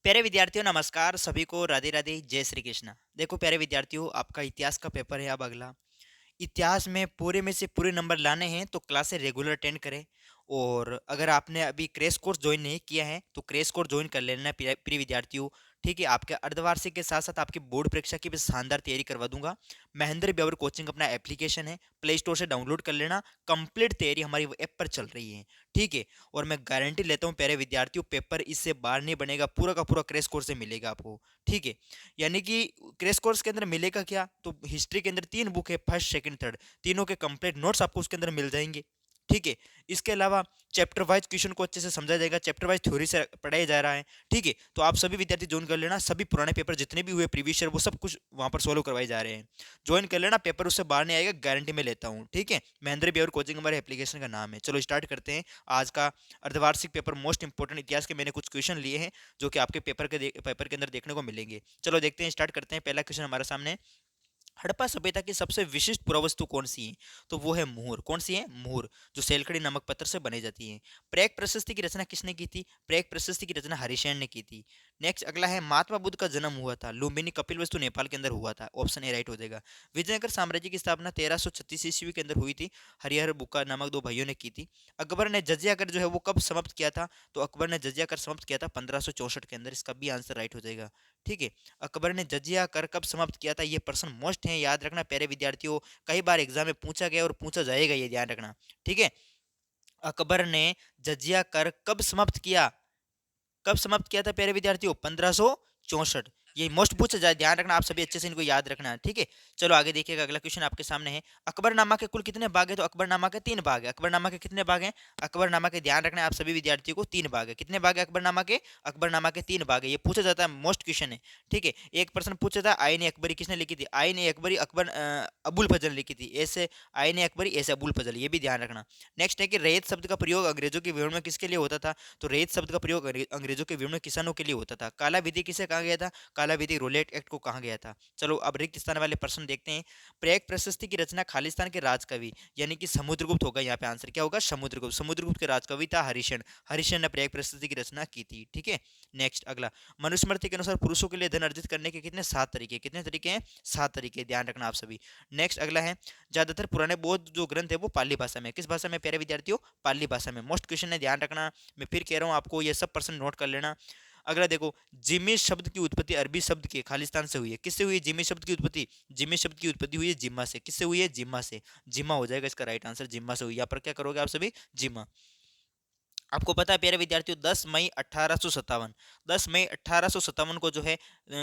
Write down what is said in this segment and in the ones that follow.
प्यारे विद्यार्थियों नमस्कार सभी को राधे राधे जय श्री कृष्णा। देखो प्यारे विद्यार्थियों, आपका इतिहास का पेपर है अब अगला। इतिहास में पूरे में से पूरे नंबर लाने हैं तो क्लासेस रेगुलर अटेंड करें। और अगर आपने अभी क्रैश कोर्स ज्वाइन नहीं किया है तो क्रैश कोर्स ज्वाइन कर लेना प्रिय प्रिय विद्यार्थियों। ठीक है, आपके अर्धवार्षिक के साथ साथ आपकी बोर्ड परीक्षा की भी शानदार तैयारी करवा दूंगा। महेंद्र ब्यवर कोचिंग अपना एप्लीकेशन है, प्ले स्टोर से डाउनलोड कर लेना। कंप्लीट तैयारी हमारी ऐप पर चल रही है। ठीक है, और मैं गारंटी लेता हूँ प्यारे विद्यार्थियों, पेपर इससे बाहर नहीं बनेगा, पूरा का पूरा क्रैश कोर्स से मिलेगा आपको। ठीक है, यानी कि क्रैश कोर्स के अंदर मिलेगा क्या, तो हिस्ट्री के अंदर 3 बुक है, फर्स्ट सेकंड थर्ड, तीनों के कंप्लीट नोट्स आपको उसके अंदर मिल जाएंगे। ठीक है, इसके अलावा चैप्टर वाइज क्वेश्चन को अच्छे से समझाया जाएगा, चैप्टर वाइज थ्योरी से पढ़ाया जा रहा है। ठीक है, तो आप सभी विद्यार्थी ज्वाइन कर लेना, सभी पुराने पेपर जितने भी हुए प्रीवियस ईयर वो सब कुछ वहां पर सोल्व करवाए जा रहे हैं। ज्वाइन कर लेना, पेपर उससे बाहर नहीं आएगा, गारंटी में लेता हूँ। ठीक है, महेंद्र ब्यवर कोचिंग हमारे एप्लीकेशन का नाम है। चलो स्टार्ट करते हैं आज का अर्धवार्षिक पेपर। मोस्ट इंपोर्टेंट इतिहास के मैंने कुछ क्वेश्चन लिए हैं जो कि आपके पेपर के अंदर देखने को मिलेंगे। चलो देखते हैं, स्टार्ट करते हैं। पहला क्वेश्चन हमारे सामने है, हड़प्पा सभ्यता की सबसे विशिष्ट पुरावस्तु कौन सी है? तो वो है मुहर। कौन सी है? मुहर, जो सेलकड़ी नमक पत्थर से बनी जाती है। प्रयाग प्रशस्ति की रचना किसने की थी? प्रयाग प्रशस्ति की रचना हरिशैन ने की थी। नेक्स्ट अगला है, महात्मा बुद्ध का जन्म हुआ था लुम्बिनी कपिलवस्तु नेपाल के अंदर हुआ था। ऑप्शन ए राइट हो जाएगा। विजयनगर साम्राज्य की स्थापना 1336 ईस्वी के अंदर हुई थी, हरिहर बुक्का नामक दो भाइयों ने की थी। अकबर ने जजिया कर जो है वो कब समाप्त किया था? तो अकबर ने जजिया कर समाप्त किया था 1564 के अंदर। इसका भी आंसर राइट हो जाएगा। ठीक है, अकबर ने जजिया कर कब समाप्त किया था? ये प्रश्न मोस्ट है, याद रखना प्यारे विद्यार्थियों। कई बार एग्जाम में पूछा गया और पूछा जाएगा, ये ध्यान रखना। ठीक है, अकबर ने जजिया कर कब समाप्त किया? कब समाप्त किया था प्यारे विद्यार्थियों? 1564। ये मोस्ट पूछा जाए, ध्यान रखना, आप सभी अच्छे से इनको याद रखना। ठीक है, चलो आगे देखिएगा, अगला क्वेश्चन आपके सामने है, अकबरनामा के कुल कितने भाग है? तो अकबरनामा के 3 भाग है। अकबरनामा के कितने भाग हैं? अकबरनामा के, ध्यान रखना आप सभी विद्यार्थियों को, 3 भाग है। कितने भाग है अकबरनामा के? अकबरनामा के 3 भाग है। ये पूछा जाता है, मोस्ट क्वेश्चन है। ठीक है, एक प्रश्न पूछा था, आईन अकबरी किसने लिखी थी? आईन अकबरी अकबर अबुल फजल लिखी थी। ऐसे आईन अकबरी, ऐसे अबुल फजल, ये भी ध्यान रखना। नेक्स्ट है कि रैयत शब्द का प्रयोग अंग्रेजों के विवरण में किसके लिए होता था? तो रैयत शब्द का प्रयोग अंग्रेजों के विवरण में किसानों के लिए होता था। काला विधि किसे कहा गया था? काला विधि रोलेट एक्ट को कहा गया था। चलो अब रिक्त स्थान वाले प्रश्न देखते हैं। प्रयाग प्रशस्ति की रचना खालिस्तान के राजकवि यानी कि समुद्रगुप्त होगा। यहाँ पे आंसर क्या होगा? समुद्रगुप्त। समुद्रगुप्त के राजकवि था हरिशन। हरिशन ने प्रयाग प्रशस्ति की रचना की थी। ठीक है, नेक्स्ट अगला, मनुस्मृति के अनुसार पुरुषों के लिए धन अर्जित करने के कितने 7 तरीके? कितने तरीके हैं? 7 तरीके, ध्यान रखना आप सभी। नेक्स्ट अगला है, ज्यादातर पुराने बौद्ध जो ग्रंथ है वो पाली भाषा में। किस भाषा में प्यारे विद्यार्थियों? पाली भाषा में। मोस्ट क्वेश्चन है, ध्यान रखना। मैं फिर कह रहा हूँ आपको, ये सब पर्सन नोट कर लेना। अगला देखो, जिमी शब्द की उत्पत्ति अरबी शब्द के खालिस्तान से हुई है। किससे हुई है जिमी शब्द की उत्पत्ति? जिमी शब्द की उत्पत्ति हुई है जिम्मा से। किससे हुई है? जिम्मा से। जिम्मा हो जाएगा इसका राइट आंसर, जिम्मा से हुई। यहाँ पर क्या करोगे आप सभी? जिम्मा। आपको पता है प्यारे विद्यार्थियों, 10 मई 1857 को जो है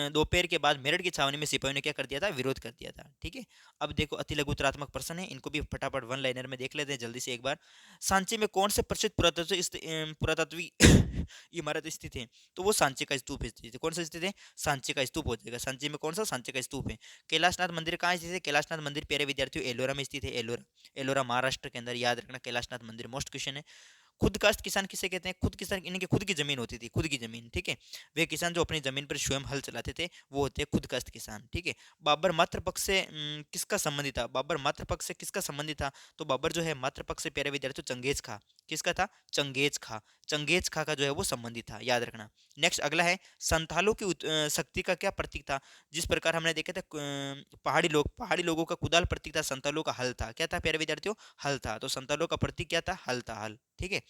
दोपहर के बाद मेरठ की छावनी में सिपाहियों ने क्या कर दिया था? विरोध कर दिया था। ठीक है, अब देखो अति लघुतरात्मक प्रश्न है, इनको भी फटाफट वन लाइनर में देख लेते हैं जल्दी से एक बार। सांची में कौन से प्रसिद्ध पुरातत्व इमारत स्थित है? तो वो सांची का स्तूप स्थित है। कौन सा स्थित है? सांची का स्तूप हो जाएगा। सांची में कौन सा? सांची का स्तूप है। कैलाशनाथ मंदिर कहाँ स्थित है? कैलाशनाथ मंदिर प्यारे विद्यार्थियों एलोरा में स्थित है। एलोरा, एलोरा महाराष्ट्र के अंदर, याद रखना कैलाशनाथ मंदिर। मोस्ट क्वेश्चन है। खुदकास्ट किसान किसे कहते हैं? खुद किसान, इनकी खुद की जमीन होती थी, खुद की जमीन। ठीक है, वे किसान जो अपनी जमीन पर स्वयं हल चलाते थे वो होते हैं खुदकास्ट किसान। ठीक है, बाबर मातृपक्ष से किसका संबंधी था? बाबर मातृपक्ष से किसका संबंधी था? तो बाबर जो है मातृपक्ष से प्यारे विद्यार्थी चंगेज खा, किसका था? चंगेज खा। चंगेज खा का जो है वो संबंधी था, याद रखना। नेक्स्ट अगला है, संथालों की शक्ति का क्या प्रतीक था? जिस प्रकार हमने देखा था पहाड़ी लोगों का कुदाल प्रतीक था, संथालों का हल था। क्या था प्यारे विद्यार्थियों? हल था। तो संथालों का प्रतीक क्या था? हल था, हल। ठीक है,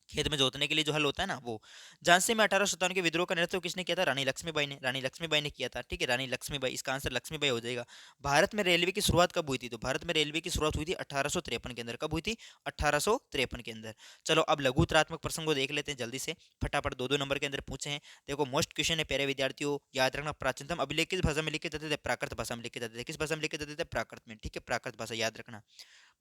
खेत में जोतने के लिए जो हल होता है ना, वो। झांसी में 1857 के विद्रोह का नेतृत्व किसने किया था? रानी लक्ष्मीबाई ने। रानी लक्ष्मीबाई ने किया था। ठीक है, रानी लक्ष्मीबाई, इसका आंसर लक्ष्मीबाई हो जाएगा। भारत में रेलवे की शुरुआत कब हुई थी? तो भारत में रेलवे की शुरुआत हुई थी 1853 के अंदर। कब हुई थी? 1853 के अंदर। चलो अब लघुतरात्मक प्रसंग को देख लेते हैं जल्दी से, फटाफट दो दो नंबर के अंदर पूछे हैं। देखो मोस्ट क्वेश्चन है प्यारे विद्यार्थियों, याद रखना। प्राचीनतम अभिलेख किस भाषा में लिखे जाते थे? प्राकृत भाषा में लिखे जाते थे। किस भाषा में लिखे जाते थे? प्राकृत में। ठीक है, प्राकृत भाषा, याद रखना।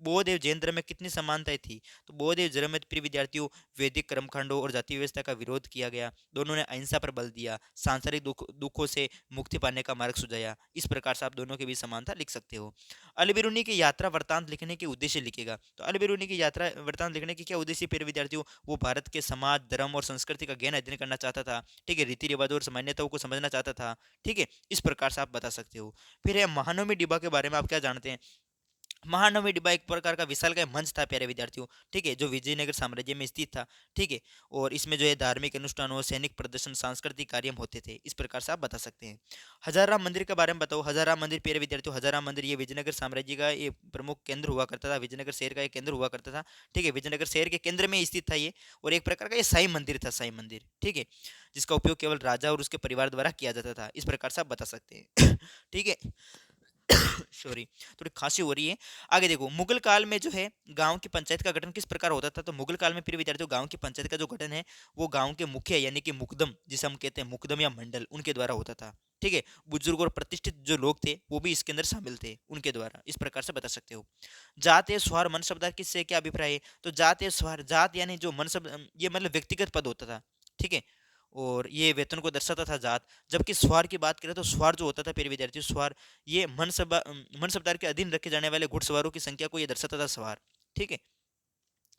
बौद्ध एवं जैन धर्म में कितनी समानताएं थी? तो बौद्ध एवं धर्म में प्रिय विद्यार्थियों वैदिक कर्मकांडों और जाति व्यवस्था का विरोध किया गया। दोनों ने अहिंसा पर बल दिया, सांसारिक दुखों से मुक्ति पाने का मार्ग सुझाया। इस प्रकार से आप दोनों के बीच समानता लिख सकते हो। अल बिरूनी की यात्रा वृत्तांत लिखने के उद्देश्य लिखेगा। तो अल बिरूनी की यात्रा वृत्तांत लिखने की क्या उद्देश्य प्रिय विद्यार्थियों? वो भारत के समाज, धर्म और संस्कृति का गहन अध्ययन करना चाहता था। ठीक है, रीति रिवाजों और सामान्यताओं को समझना चाहता था। ठीक है, इस प्रकार से आप बता सकते हो। फिर है महानवमी डिब्बा के बारे में आप क्या जानते हैं? महानवमी डिब्बा एक प्रकार का विशालकाय मंच था प्यारे विद्यार्थियों, ठीक है, जो विजयनगर साम्राज्य में स्थित था, ठीक है। और इसमें जो है धार्मिक अनुष्ठानों, सैनिक प्रदर्शन, सांस्कृतिक कार्यक्रम होते थे। इस प्रकार से आप बता सकते हैं। हजारा मंदिर के बारे में बताओ। हजारा मंदिर प्यारे विद्यार्थियों, हजारा मंदिर ये विजयनगर साम्राज्य का ये प्रमुख केंद्र हुआ करता था, विजयनगर शहर का एक केंद्र हुआ करता था, ठीक है। विजयनगर शहर के केंद्र में स्थित था ये, और एक प्रकार का ये साई मंदिर था, साई मंदिर, ठीक है, जिसका उपयोग केवल राजा और उसके परिवार द्वारा किया जाता था। इस प्रकार से आप बता सकते हैं। ठीक है। सॉरी, थोड़ी खांसी हो रही है। आगे देखो, मुगल काल में जो है गांव की पंचायत का गठन किस प्रकार होता था। तो मुगल काल में प्रिय विद्यार्थियों गांव की पंचायत का जो गठन है वो गांव के मुखिया यानी कि मुकदम, जिसे हम कहते हैं मुकदम या मंडल, उनके द्वारा होता था, ठीक है। बुजुर्ग और प्रतिष्ठित जो लोग थे वो भी इसके अंदर शामिल थे, उनके द्वारा। इस प्रकार से बता सकते हो। जात या स्वार मन शब्द किससे क्या अभिप्राय है। तो जात या स्वार, जात यानी जो मन शब्द ये मतलब व्यक्तिगत पद होता था, ठीक है, और ये वेतन को दर्शाता था जात। जबकि स्वार की बात करें तो स्वार जो होता था प्रिय विद्यार्थी, स्वार ये मनसबदार के अधीन रखे जाने वाले घुड़सवारों की संख्या को ये दर्शाता था स्वार, ठीक है।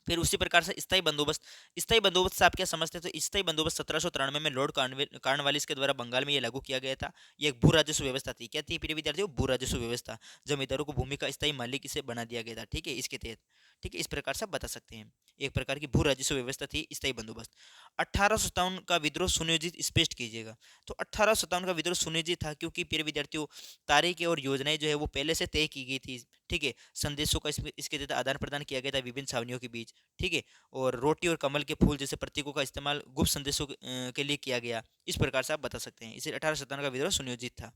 फिर उसी प्रकार से स्थायी बंदोबस्त। स्थायी बंदोबस्त से आप क्या समझते हैं। तो स्थायी बंदोबस्त 1793 में लॉर्ड कार्नवालिस के द्वारा बंगाल में ये लागू किया गया था। ये एक भू राजस्व व्यवस्था थी। क्या थी प्रिय विद्यार्थियों, भू राजस्व व्यवस्था। जमींदारों को भूमि का स्थायी मालिक इसे बना दिया गया था, ठीक है, इसके तहत, ठीक है। इस प्रकार से आप बता सकते हैं, एक प्रकार की भू राजस्व व्यवस्था थी, स्थायी बंदोबस्त। 1857 का विद्रोह सुनियोजित स्पष्ट कीजिएगा। तो 1857 का विद्रोह सुनियोजित था क्योंकि प्रिय विद्यार्थियों तारीखें और योजनाएं जो है वो पहले से तय की गई थी, ठीक है। संदेशों का इसके तहत आदान प्रदान किया गया था विभिन्न छावनियों के बीच, ठीक है। और रोटी और कमल के फूल जैसे प्रतीकों का इस्तेमाल गुप्त संदेशों के लिए किया गया। इस प्रकार से आप बता सकते हैं। इसे 1857 का विद्रोह सुनियोजित था।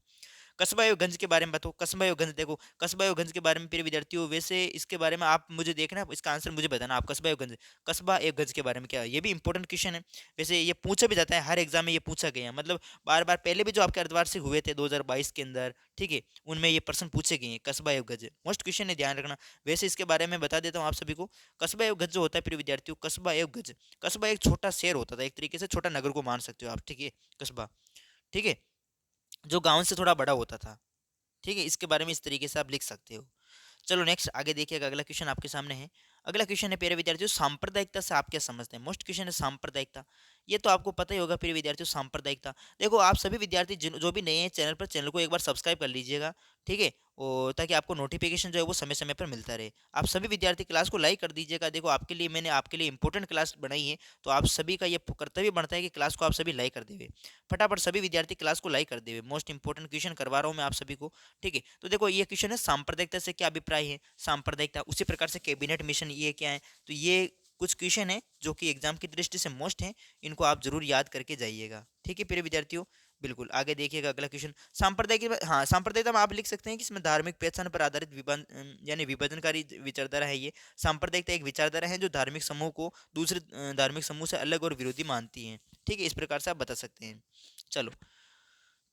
कस्बा एवं गंज के बारे में बताओ। कस्बा एवं गंज देखो, कस्बा एवं गंज के बारे में प्रिय विद्यार्थियों वैसे इसके बारे में आप मुझे देखना, इसका आंसर मुझे बताना। आप कस्बा एवं गंज, कस्बा एवं गंज के बारे में क्या है, ये भी इंपॉर्टेंट क्वेश्चन है। वैसे ये पूछा भी जाता है, हर एग्जाम में ये पूछा गया, मतलब बार बार पहले भी जो आपके अर्धवार्षिक हुए थे 2022 के अंदर, ठीक है, उनमें ये प्रश्न पूछे गए हैं। कस्बा एवं गंज मोस्ट क्वेश्चन है, ध्यान रखना। वैसे इसके बारे में बता देता हूँ आप सभी को। कस्बा एवं गंज जो होता है प्रिय विद्यार्थियों, कस्बा एवं गंज, कस्बा एक छोटा शहर होता था, एक तरीके से छोटा नगर को मान सकते हो आप, ठीक है, कस्बा, ठीक है, जो गांव से थोड़ा बड़ा होता था, ठीक है। इसके बारे में इस तरीके से आप लिख सकते हो। चलो नेक्स्ट आगे देखिएगा, अगला क्वेश्चन आपके सामने है। अगला क्वेश्चन है प्यारे विद्यार्थियों, सांप्रदायिकता से आप क्या समझते हैं। मोस्ट क्वेश्चन है सांप्रदायिकता। ये तो आपको पता ही होगा प्रिय विद्यार्थियों, सांप्रदायिकता। देखो आप सभी विद्यार्थी जो भी नए हैं चैनल पर, चैनल को एक बार सब्सक्राइब कर लीजिएगा, ठीक है, और ताकि आपको नोटिफिकेशन जो है वो समय समय पर मिलता रहे। आप सभी विद्यार्थी क्लास को लाइक कर दीजिएगा। देखो आपके लिए मैंने आपके लिए इंपॉर्टेंट क्लास बनाई है, तो आप सभी का ये कर्तव्य बनता है कि क्लास को आप सभी लाइक कर देवे। फटाफट सभी विद्यार्थी क्लास को लाइक कर देवे। मोस्ट इंपॉर्टेंट क्वेश्चन करवा रहा हूँ मैं आप सभी को, ठीक है। तो देखो ये क्वेश्चन है, सांप्रदायिकता से क्या अभिप्राय है। सांप्रदायिकता, उसी प्रकार से कैबिनेट मिशन ये क्या है। तो ये कुछ क्वेश्चन है जो कि एग्जाम की दृष्टि से मोस्ट है, इनको आप जरूर याद करके जाइएगा, ठीक है प्रिय विद्यार्थियों। बिल्कुल आगे देखिएगा अगला क्वेश्चन। सांप्रदायिक, हाँ सांप्रदायिकता में आप लिख सकते हैं कि इसमें धार्मिक पहचान पर आधारित यानी विभाजनकारी विचारधारा है ये। सांप्रदायिकता एक विचारधारा है जो धार्मिक समूह को दूसरे धार्मिक समूह से अलग और विरोधी मानती है, ठीक है। इस प्रकार से आप बता सकते हैं। चलो,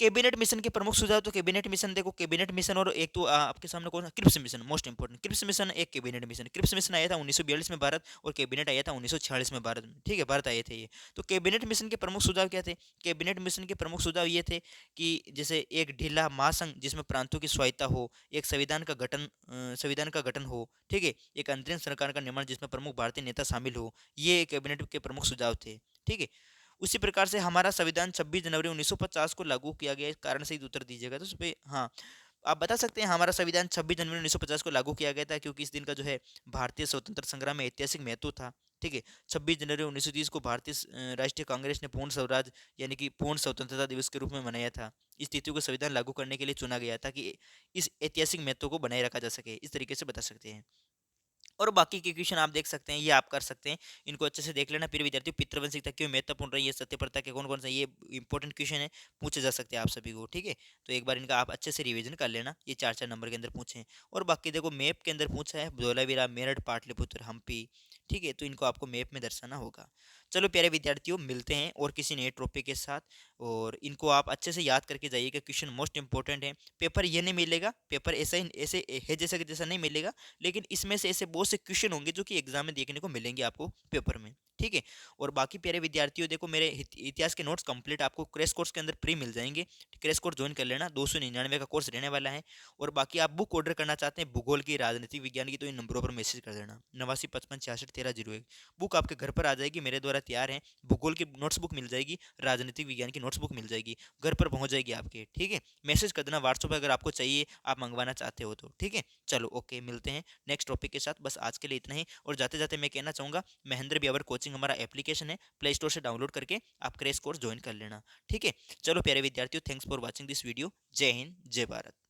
कैबिनेट मिशन के प्रमुख सुझाव। तो कैबिनेट मिशन देखो, कैबिनेट मिशन और एक तो आपके सामने कौन सा, Cripps mission, most important. Cripps mission एक कैबिनेट मिशन। क्रिप्स मिशन आया था 1942 में भारत, और कैबिनेट आया था 1946 में भारत में, ठीक है, भारत आए थे ये। तो कैबिनेट मिशन के प्रमुख सुझाव क्या थे। कैबिनेट मिशन के प्रमुख सुझाव ये थे कि जैसे एक ढीला महासंघ जिसमें प्रांतों की स्वायत्ता हो, एक संविधान का गठन हो, ठीक है, एक अंतरिम सरकार का निर्माण जिसमें प्रमुख भारतीय नेता शामिल हो, ये कैबिनेट के प्रमुख सुझाव थे, ठीक है। उसी प्रकार से हमारा संविधान 26 जनवरी 1950 को लागू किया गया, इस कारण से ही उत्तर दीजिएगा। तो उस पे हाँ आप बता सकते हैं, हमारा संविधान 26 जनवरी 1950 को लागू किया गया था क्योंकि इस दिन का जो है भारतीय स्वतंत्रता संग्राम में ऐतिहासिक महत्व था, ठीक है। 26 जनवरी 1930 को भारतीय राष्ट्रीय कांग्रेस ने पूर्ण स्वराज यानी कि पूर्ण स्वतंत्रता दिवस के रूप में मनाया था। इस तिथि को संविधान लागू करने के लिए चुना गया था कि इस ऐतिहासिक महत्व को बनाए रखा जा सके। इस तरीके से बता सकते हैं। और बाकी के क्वेश्चन आप देख सकते हैं, ये आप कर सकते हैं, इनको अच्छे से देख लेना। फिर विद्यार्थी पितृवंशिकता क्यों महत्वपूर्ण रही है, सत्यप्रथा के कौन कौन सा ये इंपॉर्टेंट क्वेश्चन है, पूछे जा सकते हैं आप सभी को, ठीक है। तो एक बार इनका आप अच्छे से रिवीजन कर लेना, ये 4 4 नंबर के अंदर पूछे हैं। और बाकी देखो मैप के अंदर पूछा है धौलावीरा, मेरठ, पाटलिपुत्र, हम्पी, ठीक है, तो इनको आपको मैप में दर्शाना होगा। चलो प्यारे विद्यार्थियों, मिलते हैं और किसी नए टॉपिक के साथ, और इनको आप अच्छे से याद करके जाइएगा, क्वेश्चन मोस्ट इंपॉर्टेंट है। पेपर ये नहीं मिलेगा, पेपर ऐसा ही ऐसे है जैसा कि जैसा नहीं मिलेगा, लेकिन इसमें से ऐसे बहुत से क्वेश्चन होंगे जो कि एग्जाम में देखने को मिलेंगे आपको पेपर में। ठीक है। और बाकी प्यारे विद्यार्थियों, देखो मेरे इतिहास के नोट्स कंप्लीट आपको क्रैश कोर्स के अंदर फ्री मिल जाएंगे। क्रैश कोर्स ज्वाइन कर लेना, 299 का कोर्स रहने वाला है। और बाकी आप बुक ऑर्डर करना चाहते हैं भूगोल की, राजनीतिक विज्ञान की, तो इन नंबरों पर मैसेज कर देना, 8955661301। बुक आपके घर पर आ जाएगी, मेरे द्वारा तैयार है। भूगोल की नोट्स बुक मिल जाएगी, राजनीतिक विज्ञान की नोट्स बुक मिल जाएगी, घर पर पहुंच जाएगी आपके। ठीक है, मैसेज कर देना व्हाट्सएप पर अगर आपको चाहिए, आप मंगवाना चाहते हो तो। ठीक है, चलो ओके, मिलते हैं नेक्स्ट टॉपिक के साथ। बस आज के लिए इतना ही। और जाते जाते मैं कहना चाहूंगा, महेंद्र ब्यावर कोचिंग हमारा एप्लीकेशन है, प्ले स्टोर से डाउनलोड करके आप क्रैश कोर्स ज्वाइन कर लेना। ठीक है, चलो प्यारे विद्यार्थियों, thanks for watching this video. जय हिंद, जय भारत।